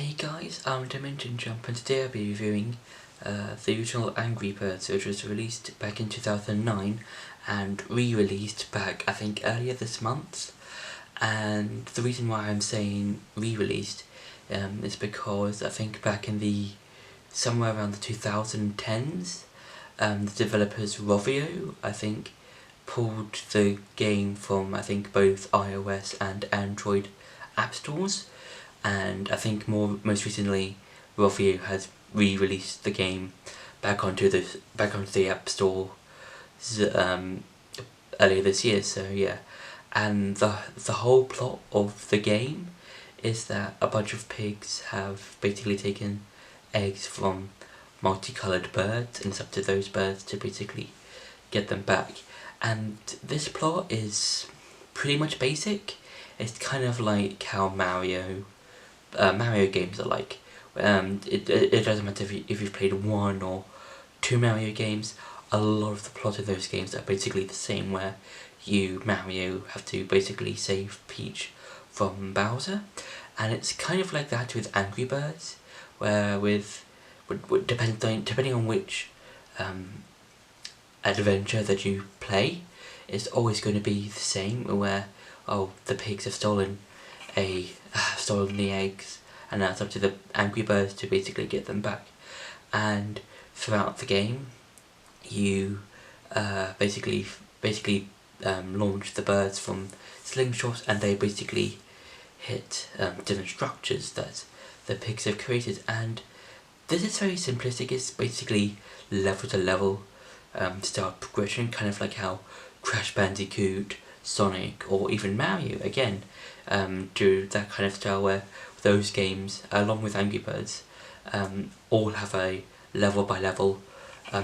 Hey guys, I'm Dimension Jump, and today I'll be reviewing the original Angry Birds, which was released back in 2009 and re-released back, I think, earlier this month. And the reason why I'm saying re-released is because I think back in somewhere around the 2010s, the developers Rovio, I think, pulled the game from, I think, both iOS and Android app stores. And I think most recently, Rovio has re-released the game back onto the App Store earlier this year. So yeah, and the whole plot of the game is that a bunch of pigs have basically taken eggs from multicolored birds, and it's up to those birds to basically get them back. And this plot is pretty much basic. It's kind of like how Mario games are like. It doesn't matter if you've played one or two Mario games. A lot of the plot of those games are basically the same, where Mario, have to basically save Peach from Bowser, and it's kind of like that with Angry Birds, where depending on which adventure that you play, it's always going to be the same, where the pigs have stolen the eggs, and now it's up to the Angry Birds to basically get them back. And throughout the game, you basically launch the birds from slingshots, and they basically hit different structures that the pigs have created. And this is very simplistic. It's basically level to level style progression, kind of like how Crash Bandicoot, Sonic, or even Mario again do that kind of style, where those games, along with Angry Birds, all have a level by level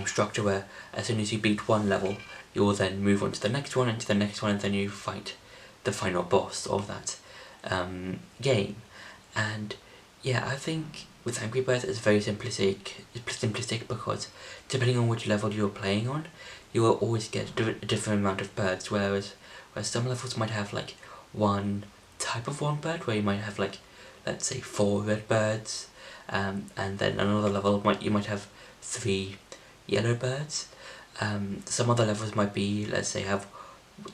structure, where as soon as you beat one level, you will then move on to the next one and to the next one, and then you fight the final boss of that game. And yeah, I think with Angry Birds it's very simplistic because depending on which level you're playing on, you will always get a different amount of birds, whereas some levels might have like one type of one bird, where you might have like, let's say, 4 red birds, and then another level you might have 3 yellow birds. Some other levels might be, let's say, have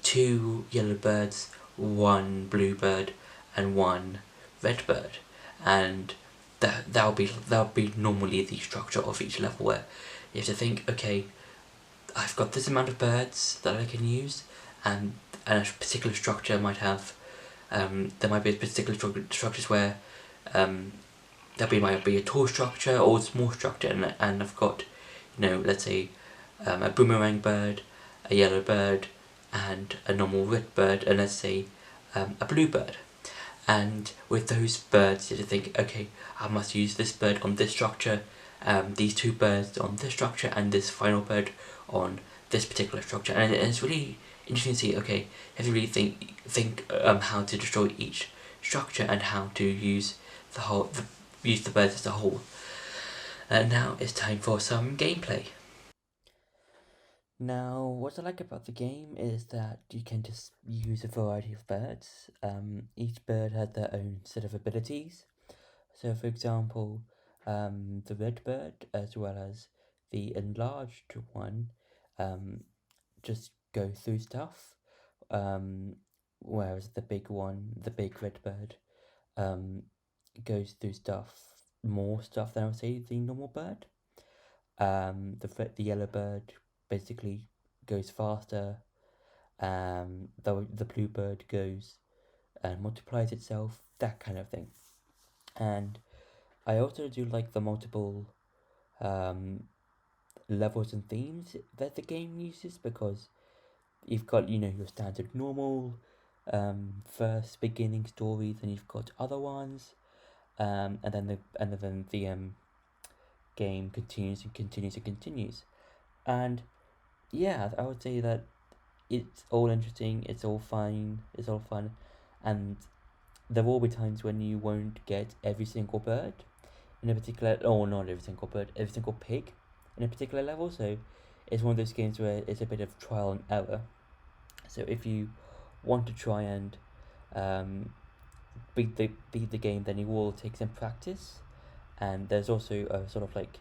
2 yellow birds, 1 blue bird, and 1 red bird, and that'll be normally the structure of each level, where you have to think, okay, I've got this amount of birds that I can use, and a particular structure might have, there might be particular structures where might be a tall structure or a small structure, and I've got, let's say, a boomerang bird, a yellow bird, and a normal red bird, and let's say a blue bird. And with those birds, you have to think, okay, I must use this bird on this structure, these 2 birds on this structure, and this final bird on this particular structure. And it's really interesting to see, okay, have you really think how to destroy each structure, and how to use the birds as a whole. And now it's time for some gameplay. Now, what I like about the game is that you can just use a variety of birds. Each bird has their own set of abilities. So, for example, the red bird, as well as the enlarged one, just go through stuff, whereas the big red bird, goes through more stuff than I would say the normal bird. The yellow bird basically goes faster. The blue bird goes and multiplies itself, that kind of thing. And I also do like the multiple levels and themes that the game uses, because you've got, your standard normal first beginning stories, and you've got other ones, and then the game continues and continues and continues. And yeah, I would say that it's all interesting, it's all fun, and there will be times when you won't get every single bird in a particular, or not every single bird, every single pig in a particular level. So it's one of those games where it's a bit of trial and error. So if you want to try and beat the game, then you will take some practice. And there's also a sort of like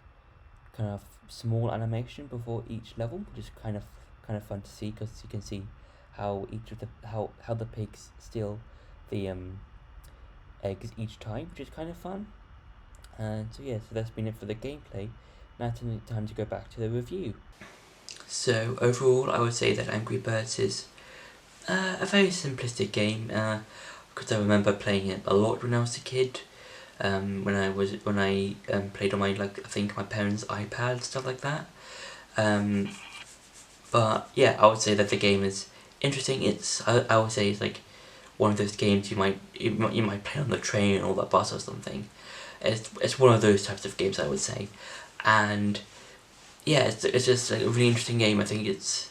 kind of small animation before each level, which is kind of fun to see, because you can see how each of the how the pigs steal the eggs each time, which is kind of fun. And so yeah, so that's been it for the gameplay. Now it's time to go back to the review. So overall, I would say that Angry Birds is a very simplistic game, because I remember playing it a lot when I was a kid. When I played on my, like, I think my parents' iPad, stuff like that. But yeah, I would say that the game is interesting. I would say it's like one of those games you might play on the train or the bus or something. It's one of those types of games, I would say. And yeah, it's just like a really interesting game. I think it's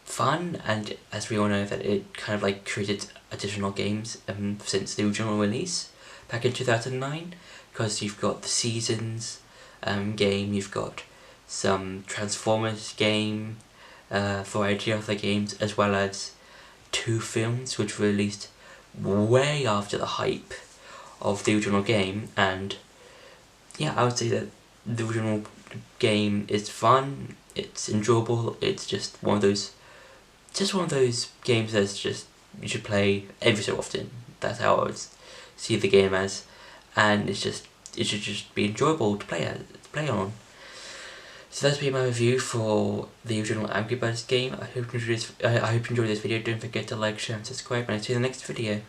fun, and as we all know, that it kind of like created additional games since the original release back in 2009, because you've got the Seasons game, you've got some Transformers game, variety of other games, as well as 2 films which were released way after the hype of the original game. And yeah, I would say that the original game is fun, it's enjoyable, it's just one of those games that's just, you should play every so often. That's how I would see the game as, and it should just be enjoyable to play on. So that's been my review for the original Angry Birds game. I hope you enjoyed this video. Don't forget to like, share and subscribe, and I'll see you in the next video.